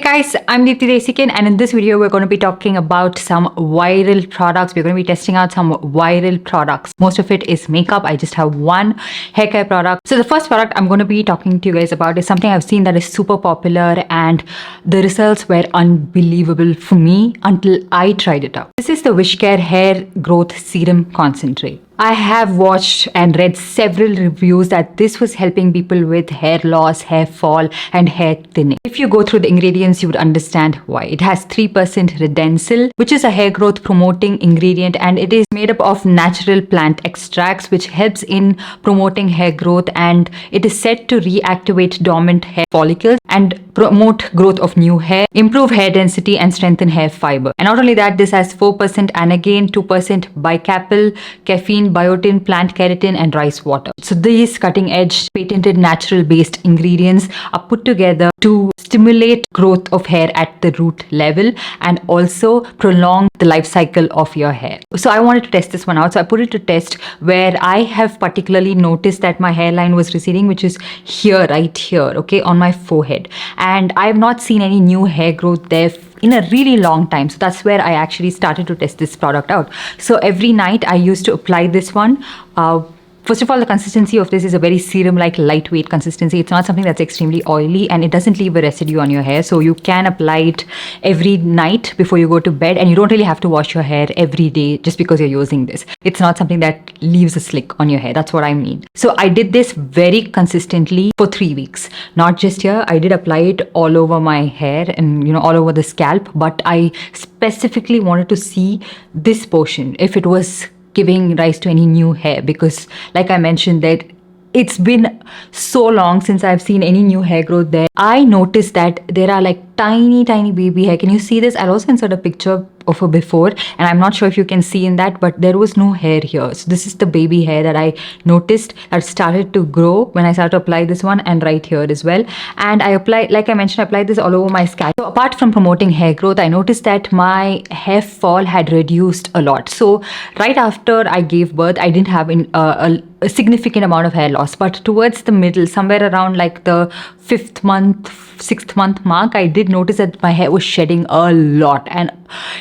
Guys, I'm Deepthi Desikan, and in this video we're going to be talking about some viral products. We're going to be testing out some viral products. Most of it is makeup. I just have one hair care product. So the first product I'm going to be talking to you guys about is something I've seen that is super popular, and the results were unbelievable for me until I tried it out. This is the WishCare Hair Growth Serum Concentrate. I have watched and read several reviews that this was helping people with hair loss, hair fall, and hair thinning. If you go through the ingredients, you would understand why. It has 3% redensil, which is a hair growth promoting ingredient, and it is made up of natural plant extracts, which helps in promoting hair growth, and it is said to reactivate dormant hair follicles and promote growth of new hair, improve hair density, and strengthen hair fiber. And not only that, this has 4% anagen, 2% bicapil, caffeine, biotin, plant keratin, and rice water. So these cutting edge patented natural based ingredients are put together to stimulate growth of hair at the root level and also prolong the life cycle of your hair. So I wanted to test this one out. So I put it to test where I have particularly noticed that my hairline was receding, which is here, right here, okay, on my forehead. And I have not seen any new hair growth there in a really long time. So that's where I actually started to test this product out. So every night I used to apply this one. First of all, the consistency of this is a very serum-like lightweight consistency. It's not something that's extremely oily, and it doesn't leave a residue on your hair. So you can apply it every night before you go to bed, and you don't really have to wash your hair every day just because you're using this. It's not something that leaves a slick on your hair. That's what I mean. So I did this very consistently for 3 weeks. Not just here. I did apply it all over my hair and, all over the scalp. But I specifically wanted to see this portion, if it was giving rise to any new hair, because like I mentioned that it's been so long since I've seen any new hair growth there. I noticed that there are like tiny baby hair. Can you see this? I'll also insert a picture of a before, and I'm not sure if you can see in that, but there was no hair here. So this is the baby hair that I noticed that started to grow when I started to apply this one, and right here as well. And I applied, like I mentioned, I applied this all over my scalp. So apart from promoting hair growth, I noticed that my hair fall had reduced a lot. So right after I gave birth, I didn't have a significant amount of hair loss, but towards the middle, somewhere around like the 6th month mark, I did notice that my hair was shedding a lot, and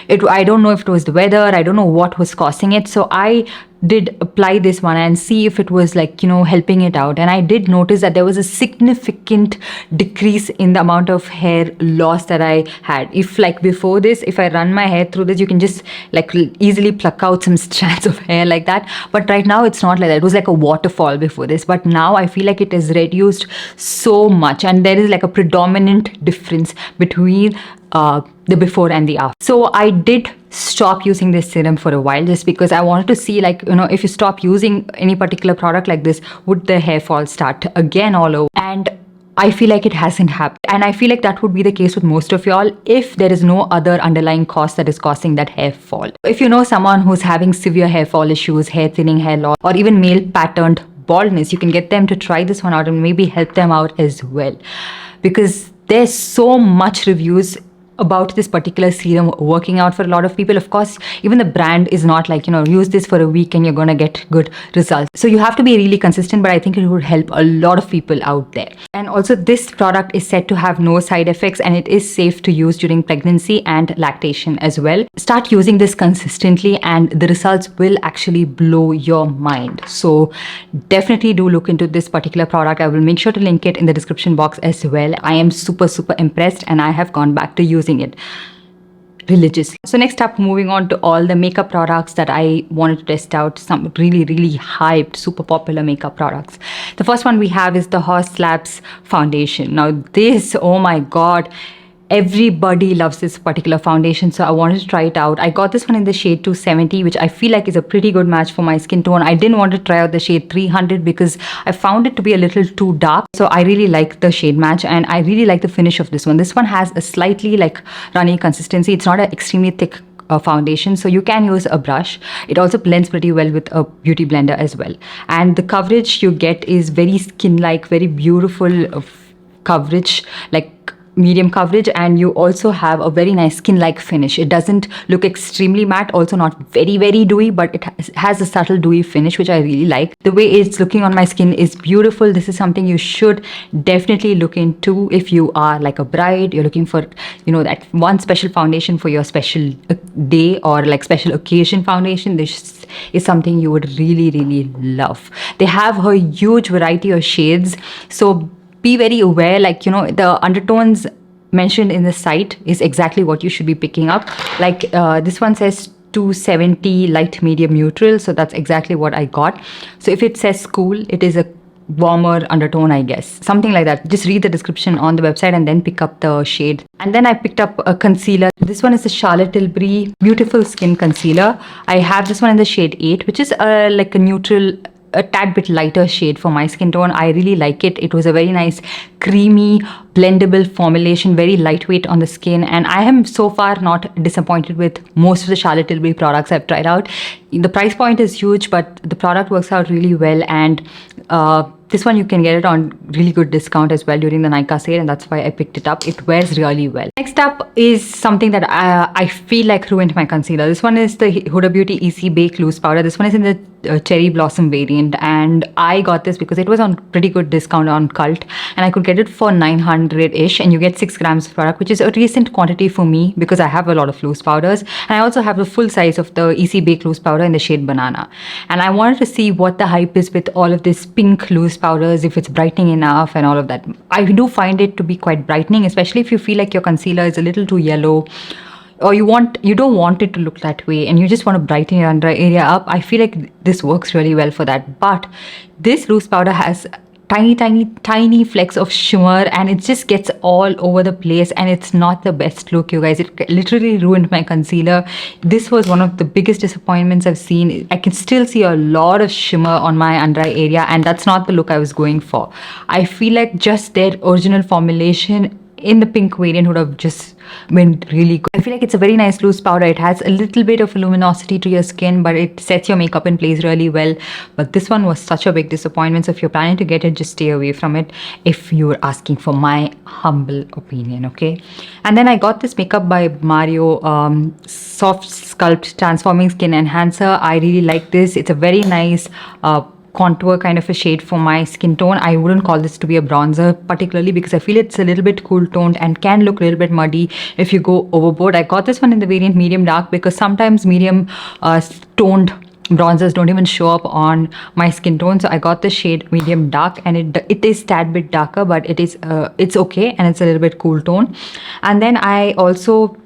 I don't know if it was the weather, I don't know what was causing it. So I did apply this one and see if it was like, helping it out. And I did notice that there was a significant decrease in the amount of hair loss that I had. If like before this, if I run my hair through this, you can just like easily pluck out some strands of hair like that. But right now it's not like that. It was like a waterfall before this. But now I feel like it is reduced so much. And there is like a predominant difference between the before and the after. So I did stop using this serum for a while just because I wanted to see, like, if you stop using any particular product like this, would the hair fall start again all over? And I feel like it hasn't happened. And I feel like that would be the case with most of y'all if there is no other underlying cause that is causing that hair fall. If you know someone who's having severe hair fall issues, hair thinning, hair loss, or even male patterned baldness, you can get them to try this one out and maybe help them out as well. Because there's so much reviews about this particular serum working out for a lot of people. Of course, even the brand is not like, use this for a week and you're going to get good results. So you have to be really consistent, but I think it would help a lot of people out there. And also this product is said to have no side effects, and it is safe to use during pregnancy and lactation as well. Start using this consistently and the results will actually blow your mind. So definitely do look into this particular product. I will make sure to link it in the description box as well. I am super impressed, and I have gone back to using it religiously. So next up, moving on to all the makeup products that I wanted to test out, some really hyped, super popular makeup products. The first one we have is the Haus Labs foundation. Now this, oh my god, everybody loves this particular foundation, so I wanted to try it out. I got this one in the shade 270, which I feel like is a pretty good match for my skin tone. I didn't want to try out the shade 300 because I found it to be a little too dark. So I really like the shade match, and I really like the finish of this one. This one has a slightly like runny consistency. It's not an extremely thick foundation, so you can use a brush. It also blends pretty well with a beauty blender as well, and the coverage you get is very skin-like, very beautiful coverage, like medium coverage, and you also have a very nice skin-like finish. It doesn't look extremely matte, also not very, very dewy, but it has a subtle dewy finish, which I really like. The way it's looking on my skin is beautiful. This is something you should definitely look into if you are like a bride, you're looking for, you know, that one special foundation for your special day or like special occasion foundation. This is something you would really, really love. They have a huge variety of shades, so be very aware, like, you know, the undertones mentioned in the site is exactly what you should be picking up. Like this one says 270 light, medium, neutral, so that's exactly what I got. So if it says cool, it is a warmer undertone, I guess, something like that. Just read the description on the website and then pick up the shade. And then I picked up a concealer. This one is the Charlotte Tilbury Beautiful Skin Concealer. I have this one in the shade 8, which is like a neutral, a tad bit lighter shade for my skin tone. I really like it. It was a very nice creamy blendable formulation, very lightweight on the skin, and I am so far not disappointed with most of the Charlotte Tilbury products I've tried out. The price point is huge, but the product works out really well, and this one you can get it on really good discount as well during the Nykaa sale, and that's why I picked it up. It wears really well. Next up is something that I feel like ruined my concealer. This one is the Huda Beauty EC Bake Loose Powder. This one is in the Cherry Blossom variant, and I got this because it was on pretty good discount on Cult, and I could get it for 900-ish, and you get 6 grams of product, which is a recent quantity for me because I have a lot of loose powders, and I also have the full size of the EC Bake Loose Powder in the shade Banana. And I wanted to see what the hype is with all of this pink loose powders, if it's brightening enough and all of that. I do find it to be quite brightening, especially if you feel like your concealer is a little too yellow, or you don't want it to look that way and you just want to brighten your under area up. I feel like this works really well for that. But this loose powder has tiny flecks of shimmer, and it just gets all over the place, and it's not the best look, you guys. It literally ruined my concealer. This was one of the biggest disappointments I've seen. I can still see a lot of shimmer on my under eye area, and that's not the look I was going for. I feel like just their original formulation in the pink variant would have just been really good. I feel like it's a very nice loose powder. It has a little bit of luminosity to your skin, but it sets your makeup in place really well. But this one was such a big disappointment. So if you're planning to get it, just stay away from it if you're asking for my humble opinion, okay? And then I got this Makeup by Mario Soft Sculpt Transforming Skin Enhancer. I really like this. It's a very nice contour kind of a shade for my skin tone. I wouldn't call this to be a bronzer particularly because I feel it's a little bit cool toned and can look a little bit muddy if you go overboard. I got this one in the variant medium dark because sometimes medium toned bronzers don't even show up on my skin tone, so I got the shade medium dark, and it is tad bit darker, but it's okay, and it's a little bit cool tone. And then I also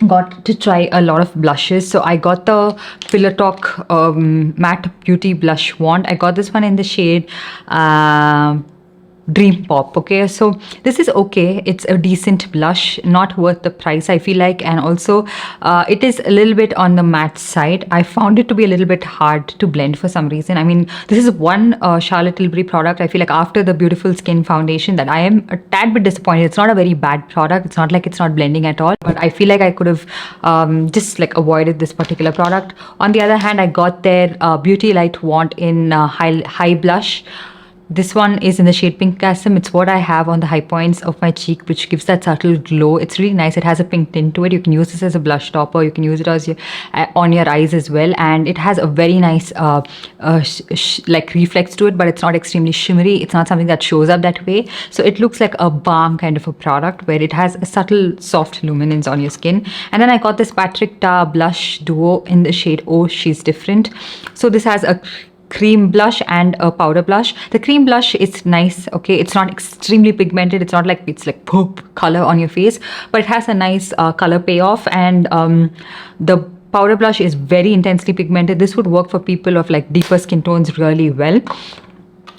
got to try a lot of blushes. So I got the Pillar Talk Matte Beauty Blush Wand. I got this one in the shade Dream Pop. Okay, so this is okay. It's a decent blush, not worth the price, I feel like. And also it is a little bit on the matte side. I found it to be a little bit hard to blend for some reason. I mean, this is one Charlotte Tilbury product, I feel like, after the Beautiful Skin Foundation, that I am a tad bit disappointed. It's not a very bad product. It's not like it's not blending at all, but I feel like I could have just like avoided this particular product. On the other hand, I got their Beauty Light Wand in high blush. This one is in the shade Pinkgasm. It's what I have on the high points of my cheek, which gives that subtle glow. It's really nice. It has a pink tint to it. You can use this as a blush topper. You can use it as on your eyes as well. And it has a very nice like reflex to it, but it's not extremely shimmery. It's not something that shows up that way. So it looks like a balm kind of a product where it has a subtle soft luminance on your skin. And then I got this Patrick Ta Blush Duo in the shade Oh She's Different. So this has a cream blush and a powder blush. The cream blush is nice, okay? It's not extremely pigmented. It's not like it's like poop color on your face, but it has a nice color payoff. And the powder blush is very intensely pigmented. This would work for people of like deeper skin tones really well.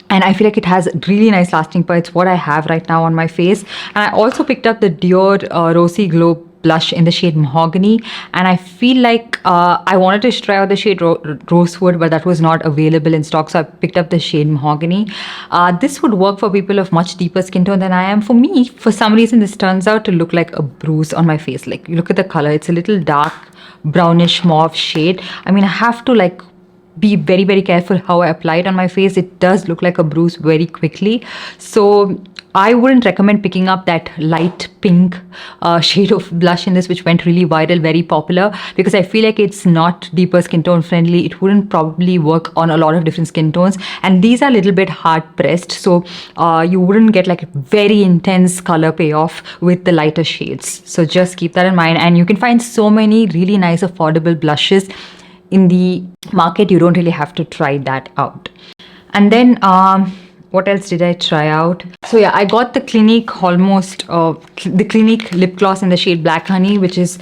And I feel like it has really nice lasting power. It's what I have right now on my face. And I also picked up the Dior Rosy Glow blush in the shade Mahogany, and I feel like I wanted to try out the shade Rosewood, but that was not available in stock, so I picked up the shade Mahogany. This would work for people of much deeper skin tone than I am. For me, for some reason, this turns out to look like a bruise on my face. Like, you look at the color, it's a little dark brownish mauve shade. I mean, I have to like be very, very careful how I apply it on my face. It does look like a bruise very quickly. So I wouldn't recommend picking up that light pink shade of blush in this, which went really viral, very popular, because I feel like it's not deeper skin tone friendly. It wouldn't probably work on a lot of different skin tones, and these are a little bit hard pressed, so you wouldn't get like a very intense color payoff with the lighter shades. So just keep that in mind. And you can find so many really nice affordable blushes in the market. You don't really have to try that out. And then what else did I try out? So yeah, I got the Clinique the Clinique lip gloss in the shade Black Honey, which is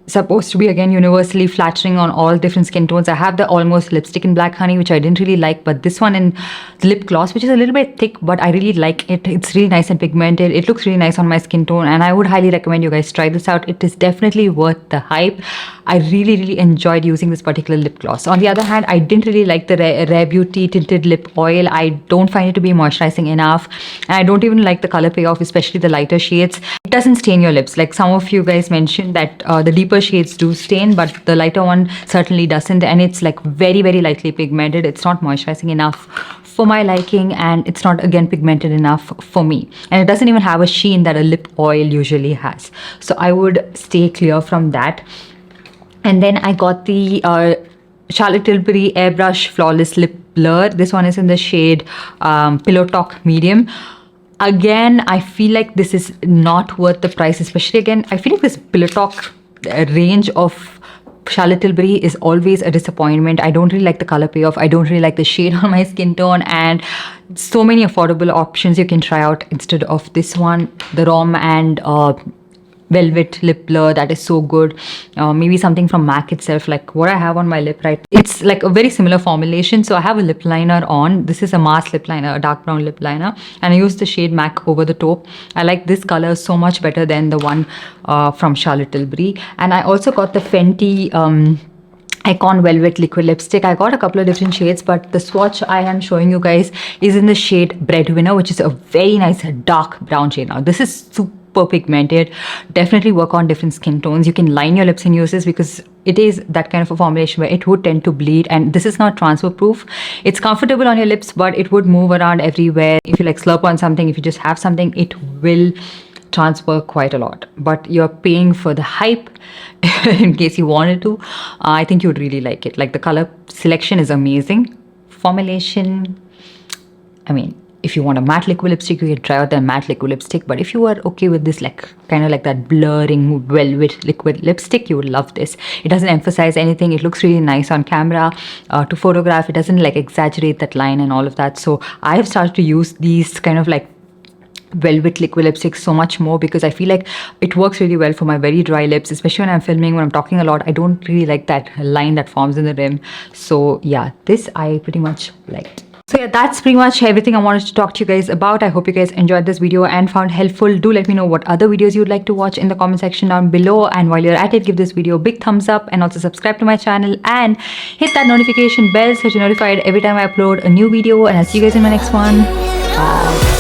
supposed to be, again, universally flattering on all different skin tones. I have the Almost lipstick in Black Honey, which I didn't really like, but this one in the lip gloss, which is a little bit thick, but I really like it. It's really nice and pigmented. It looks really nice on my skin tone, and I would highly recommend you guys try this out. It is definitely worth the hype. I really enjoyed using this particular lip gloss. On the other hand, I didn't really like the Rare Beauty tinted lip oil. I don't find it to be moisturizing enough, and I don't even like the color payoff, especially the lighter shades. It doesn't stain your lips. Like some of you guys mentioned that the deeper shades do stain, but the lighter one certainly doesn't, and it's like very lightly pigmented. It's not moisturizing enough for my liking, and it's not, again, pigmented enough for me, and it doesn't even have a sheen that a lip oil usually has. So I would stay clear from that. And then I got the Charlotte Tilbury Airbrush Flawless Lip Blur. This one is in the shade Pillow Talk Medium. Again, I feel like this is not worth the price, especially, again, I feel like this Pillow Talk range of Charlotte Tilbury is always a disappointment. I don't really like the color payoff. I don't really like the shade on my skin tone, and so many affordable options you can try out instead of this one. The Rom and Velvet Lip Blur, that is so good. Maybe something from MAC itself, like what I have on my lip, right? It's like a very similar formulation. So I have a lip liner on. This is a mask lip liner, a dark brown lip liner, and I use the shade MAC over the top. I like this color so much better than the one from Charlotte Tilbury. And I also got the Fenty Icon Velvet Liquid Lipstick. I got a couple of different shades, but the swatch I am showing you guys is in the shade Breadwinner, which is a very nice dark brown shade. Now this is super pigmented. Definitely work on different skin tones. You can line your lips and use this, because it is that kind of a formulation where it would tend to bleed, and this is not transfer proof. It's comfortable on your lips, but it would move around everywhere. If you like slurp on something, if you just have something, it will transfer quite a lot, but you're paying for the hype in case you wanted to. I think you would really like it. Like, the color selection is amazing. Formulation, I mean, if you want a matte liquid lipstick, you can try out the matte liquid lipstick. But if you are okay with this, like kind of like that blurring velvet liquid lipstick, you would love this. It doesn't emphasize anything. It looks really nice on camera to photograph. It doesn't like exaggerate that line and all of that. So I have started to use these kind of like velvet liquid lipsticks so much more, because I feel like it works really well for my very dry lips, especially when I'm filming, when I'm talking a lot. I don't really like that line that forms in the rim. So yeah, this I pretty much liked. So yeah, that's pretty much everything I wanted to talk to you guys about. I hope you guys enjoyed this video and found helpful. Do let me know what other videos you would like to watch in the comment section down below. And while you're at it, give this video a big thumbs up, and also subscribe to my channel and hit that notification bell so you're notified every time I upload a new video. And I'll see you guys in my next one. Bye.